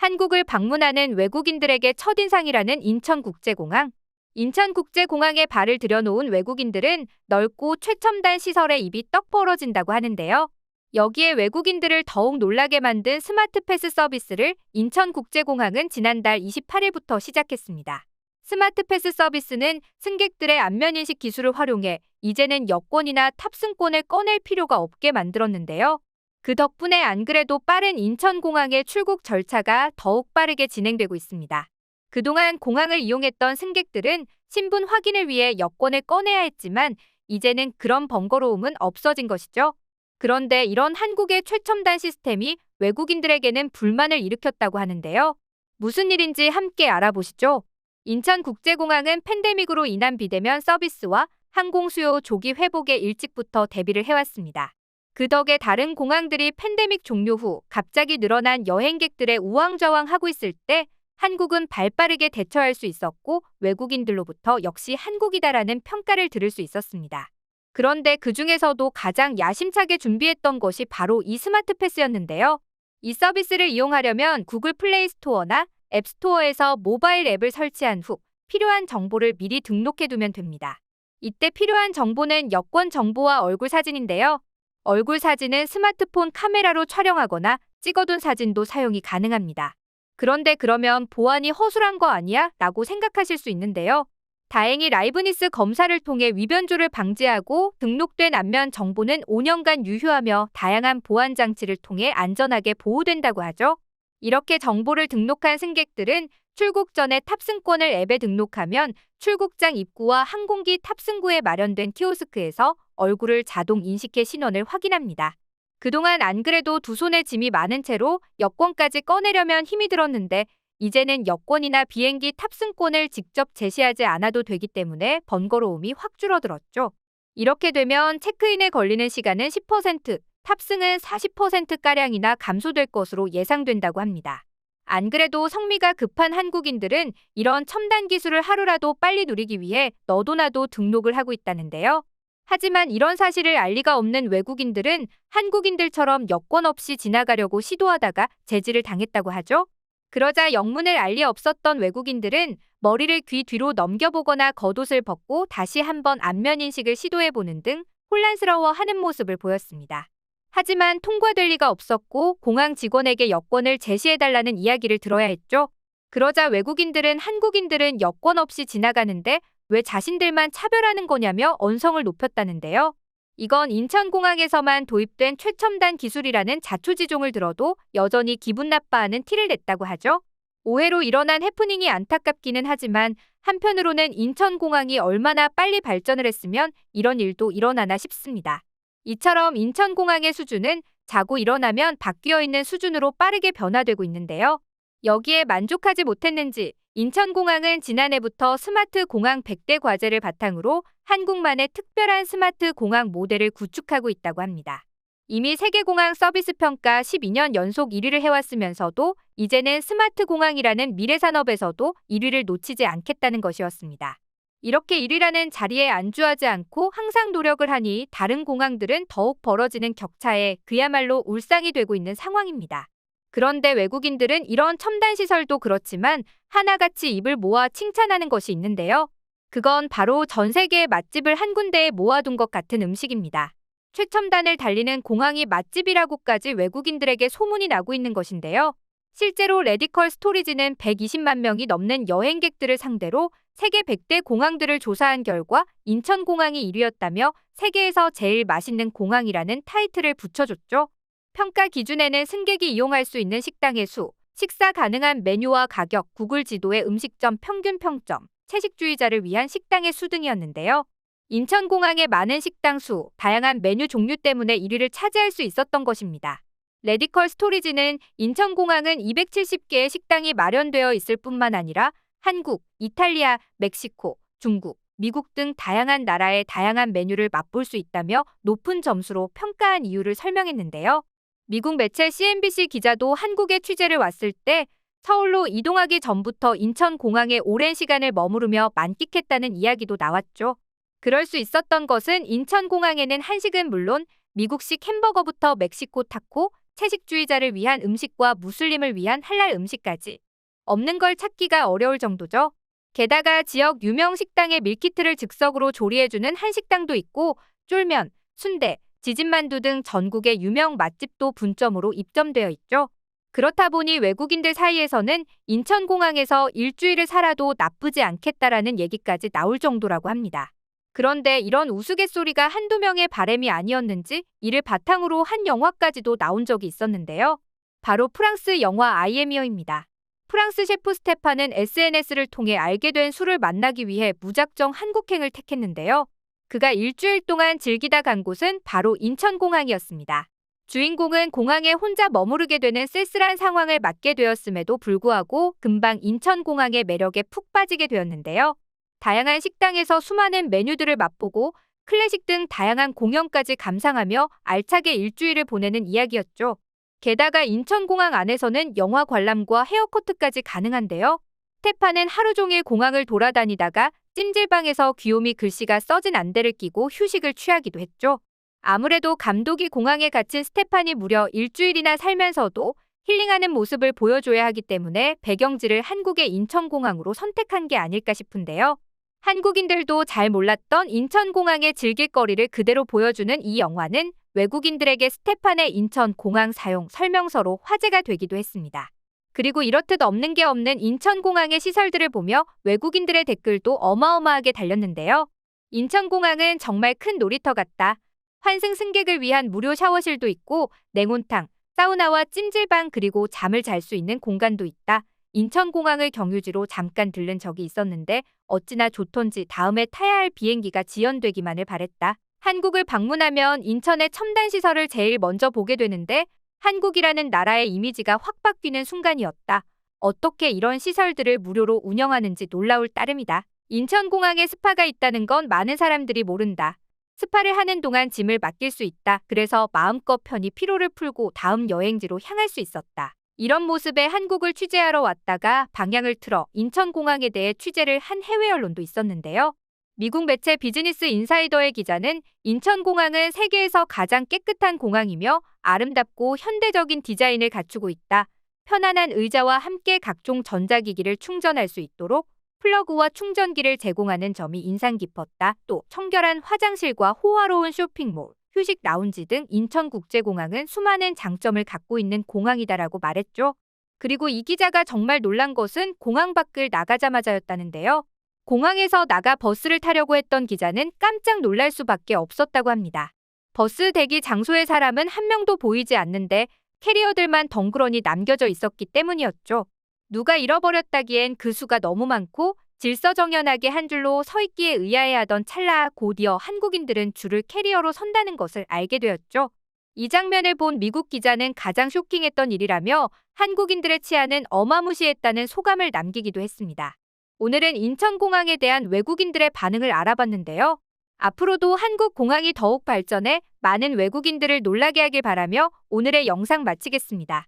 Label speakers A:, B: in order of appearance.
A: 한국을 방문하는 외국인들에게 첫인상이라는 인천국제공항. 인천국제공항에 발을 들여놓은 외국인들은 넓고 최첨단 시설에 입이 떡 벌어진다고 하는데요. 여기에 외국인들을 더욱 놀라게 만든 스마트패스 서비스를 인천국제공항은 지난달 28일부터 시작했습니다. 스마트패스 서비스는 승객들의 안면인식 기술을 활용해 이제는 여권이나 탑승권을 꺼낼 필요가 없게 만들었는데요. 그 덕분에 안 그래도 빠른 인천공항의 출국 절차가 더욱 빠르게 진행되고 있습니다. 그동안 공항을 이용했던 승객들은 신분 확인을 위해 여권을 꺼내야 했지만 이제는 그런 번거로움은 없어진 것이죠. 그런데 이런 한국의 최첨단 시스템이 외국인들에게는 불만을 일으켰다고 하는데요. 무슨 일인지 함께 알아보시죠. 인천국제공항은 팬데믹으로 인한 비대면 서비스와 항공 수요 조기 회복에 일찍부터 대비를 해왔습니다. 그 덕에 다른 공항들이 팬데믹 종료 후 갑자기 늘어난 여행객들의 우왕좌왕하고 있을 때 한국은 발빠르게 대처할 수 있었고 외국인들로부터 역시 한국이다라는 평가를 들을 수 있었습니다. 그런데 그 중에서도 가장 야심차게 준비했던 것이 바로 이 스마트 패스였는데요. 이 서비스를 이용하려면 구글 플레이 스토어나 앱 스토어에서 모바일 앱을 설치한 후 필요한 정보를 미리 등록해두면 됩니다. 이때 필요한 정보는 여권 정보와 얼굴 사진인데요. 얼굴 사진은 스마트폰 카메라로 촬영하거나 찍어둔 사진도 사용이 가능합니다. 그런데 그러면 보안이 허술한 거 아니야? 라고 생각하실 수 있는데요. 다행히 라이브니스 검사를 통해 위변조를 방지하고 등록된 안면 정보는 5년간 유효하며 다양한 보안 장치를 통해 안전하게 보호된다고 하죠. 이렇게 정보를 등록한 승객들은 출국 전에 탑승권을 앱에 등록하면 출국장 입구와 항공기 탑승구에 마련된 키오스크에서 얼굴을 자동 인식해 신원을 확인합니다. 그동안 안 그래도 두 손에 짐이 많은 채로 여권까지 꺼내려면 힘이 들었는데 이제는 여권이나 비행기 탑승권을 직접 제시하지 않아도 되기 때문에 번거로움이 확 줄어들었죠. 이렇게 되면 체크인에 걸리는 시간은 10%, 탑승은 40%가량이나 감소될 것으로 예상된다고 합니다. 안 그래도 성미가 급한 한국인들은 이런 첨단 기술을 하루라도 빨리 누리기 위해 너도나도 등록을 하고 있다는데요. 하지만 이런 사실을 알 리가 없는 외국인들은 한국인들처럼 여권 없이 지나가려고 시도하다가 제지를 당했다고 하죠. 그러자 영문을 알 리 없었던 외국인들은 머리를 귀 뒤로 넘겨보거나 겉옷을 벗고 다시 한번 안면인식을 시도해보는 등 혼란스러워하는 모습을 보였습니다. 하지만 통과될 리가 없었고 공항 직원에게 여권을 제시해달라는 이야기를 들어야 했죠. 그러자 외국인들은 한국인들은 여권 없이 지나가는데 왜 자신들만 차별하는 거냐며 언성을 높였다는데요. 이건 인천공항에서만 도입된 최첨단 기술이라는 자초지종을 들어도 여전히 기분 나빠하는 티를 냈다고 하죠. 오해로 일어난 해프닝이 안타깝기는 하지만 한편으로는 인천공항이 얼마나 빨리 발전을 했으면 이런 일도 일어나나 싶습니다. 이처럼 인천공항의 수준은 자고 일어나면 바뀌어 있는 수준으로 빠르게 변화되고 있는데요. 여기에 만족하지 못했는지 인천공항은 지난해부터 스마트 공항 100대 과제를 바탕으로 한국만의 특별한 스마트 공항 모델을 구축하고 있다고 합니다. 이미 세계공항 서비스 평가 12년 연속 1위를 해왔으면서도 이제는 스마트 공항이라는 미래 산업에서도 1위를 놓치지 않겠다는 것이었습니다. 이렇게 1위라는 자리에 안주하지 않고 항상 노력을 하니 다른 공항들은 더욱 벌어지는 격차에 그야말로 울상이 되고 있는 상황입니다. 그런데 외국인들은 이런 첨단 시설도 그렇지만 하나같이 입을 모아 칭찬하는 것이 있는데요. 그건 바로 전 세계의 맛집을 한 군데에 모아둔 것 같은 음식입니다. 최첨단을 달리는 공항이 맛집이라고까지 외국인들에게 소문이 나고 있는 것인데요. 실제로 레디컬 스토리지는 120만 명이 넘는 여행객들을 상대로 세계 100대 공항들을 조사한 결과 인천공항이 1위였다며 세계에서 제일 맛있는 공항이라는 타이틀을 붙여줬죠. 평가 기준에는 승객이 이용할 수 있는 식당의 수, 식사 가능한 메뉴와 가격, 구글 지도의 음식점 평균 평점, 채식주의자를 위한 식당의 수 등이었는데요. 인천공항의 많은 식당 수, 다양한 메뉴 종류 때문에 1위를 차지할 수 있었던 것입니다. 레디컬 스토리지는 인천공항은 270개의 식당이 마련되어 있을 뿐만 아니라 한국, 이탈리아, 멕시코, 중국, 미국 등 다양한 나라의 다양한 메뉴를 맛볼 수 있다며 높은 점수로 평가한 이유를 설명했는데요. 미국 매체 CNBC 기자도 한국에 취재를 왔을 때 서울로 이동하기 전부터 인천공항에 오랜 시간을 머무르며 만끽했다는 이야기도 나왔죠. 그럴 수 있었던 것은 인천공항에는 한식은 물론 미국식 햄버거부터 멕시코 타코, 채식주의자를 위한 음식과 무슬림을 위한 할랄 음식까지 없는 걸 찾기가 어려울 정도죠. 게다가 지역 유명 식당의 밀키트를 즉석으로 조리해주는 한식당도 있고 쫄면, 순대, 지진만두 등 전국의 유명 맛집도 분점으로 입점되어 있죠. 그렇다 보니 외국인들 사이에서는 인천공항에서 일주일을 살아도 나쁘지 않겠다라는 얘기까지 나올 정도라고 합니다. 그런데 이런 우스갯소리가 한두 명의 바램이 아니었는지 이를 바탕으로 한 영화까지도 나온 적이 있었는데요. 바로 프랑스 영화 아이엠이어입니다. 프랑스 셰프 스테판은 SNS를 통해 알게 된 술을 만나기 위해 무작정 한국행을 택했는데요. 그가 일주일 동안 즐기다 간 곳은 바로 인천공항이었습니다. 주인공은 공항에 혼자 머무르게 되는 쓸쓸한 상황을 맞게 되었음에도 불구하고 금방 인천공항의 매력에 푹 빠지게 되었는데요. 다양한 식당에서 수많은 메뉴들을 맛보고 클래식 등 다양한 공연까지 감상하며 알차게 일주일을 보내는 이야기였죠. 게다가 인천공항 안에서는 영화 관람과 헤어커트까지 가능한데요. 스테판은 하루 종일 공항을 돌아다니다가 찜질방에서 귀요미 글씨가 써진 안대를 끼고 휴식을 취하기도 했죠. 아무래도 감독이 공항에 갇힌 스테판이 무려 일주일이나 살면서도 힐링하는 모습을 보여줘야 하기 때문에 배경지를 한국의 인천공항으로 선택한 게 아닐까 싶은데요. 한국인들도 잘 몰랐던 인천공항의 즐길거리를 그대로 보여주는 이 영화는 외국인들에게 스테판의 인천공항 사용 설명서로 화제가 되기도 했습니다. 그리고 이렇듯 없는 게 없는 인천공항의 시설들을 보며 외국인들의 댓글도 어마어마하게 달렸는데요. 인천공항은 정말 큰 놀이터 같다. 환승 승객을 위한 무료 샤워실도 있고 냉온탕, 사우나와 찜질방 그리고 잠을 잘 수 있는 공간도 있다. 인천공항을 경유지로 잠깐 들른 적이 있었는데 어찌나 좋던지 다음에 타야 할 비행기가 지연되기만을 바랬다. 한국을 방문하면 인천의 첨단 시설을 제일 먼저 보게 되는데 한국이라는 나라의 이미지가 확 바뀌는 순간이었다. 어떻게 이런 시설들을 무료로 운영하는지 놀라울 따름이다. 인천공항에 스파가 있다는 건 많은 사람들이 모른다. 스파를 하는 동안 짐을 맡길 수 있다. 그래서 마음껏 편히 피로를 풀고 다음 여행지로 향할 수 있었다. 이런 모습에 한국을 취재하러 왔다가 방향을 틀어 인천공항에 대해 취재를 한 해외 언론도 있었는데요. 미국 매체 비즈니스 인사이더의 기자는 인천공항은 세계에서 가장 깨끗한 공항이며 아름답고 현대적인 디자인을 갖추고 있다. 편안한 의자와 함께 각종 전자기기를 충전할 수 있도록 플러그와 충전기를 제공하는 점이 인상 깊었다. 또 청결한 화장실과 호화로운 쇼핑몰, 휴식 라운지 등 인천국제공항은 수많은 장점을 갖고 있는 공항이다라고 말했죠. 그리고 이 기자가 정말 놀란 것은 공항 밖을 나가자마자였다는데요. 공항에서 나가 버스를 타려고 했던 기자는 깜짝 놀랄 수밖에 없었다고 합니다. 버스 대기 장소에 사람은 한 명도 보이지 않는데 캐리어들만 덩그러니 남겨져 있었기 때문이었죠. 누가 잃어버렸다기엔 그 수가 너무 많고 질서정연하게 한 줄로 서 있기에 의아해하던 찰나 곧이어 한국인들은 줄을 캐리어로 선다는 것을 알게 되었죠. 이 장면을 본 미국 기자는 가장 쇼킹했던 일이라며 한국인들의 치안은 어마무시했다는 소감을 남기기도 했습니다. 오늘은 인천공항에 대한 외국인들의 반응을 알아봤는데요. 앞으로도 한국 공항이 더욱 발전해 많은 외국인들을 놀라게 하길 바라며 오늘의 영상 마치겠습니다.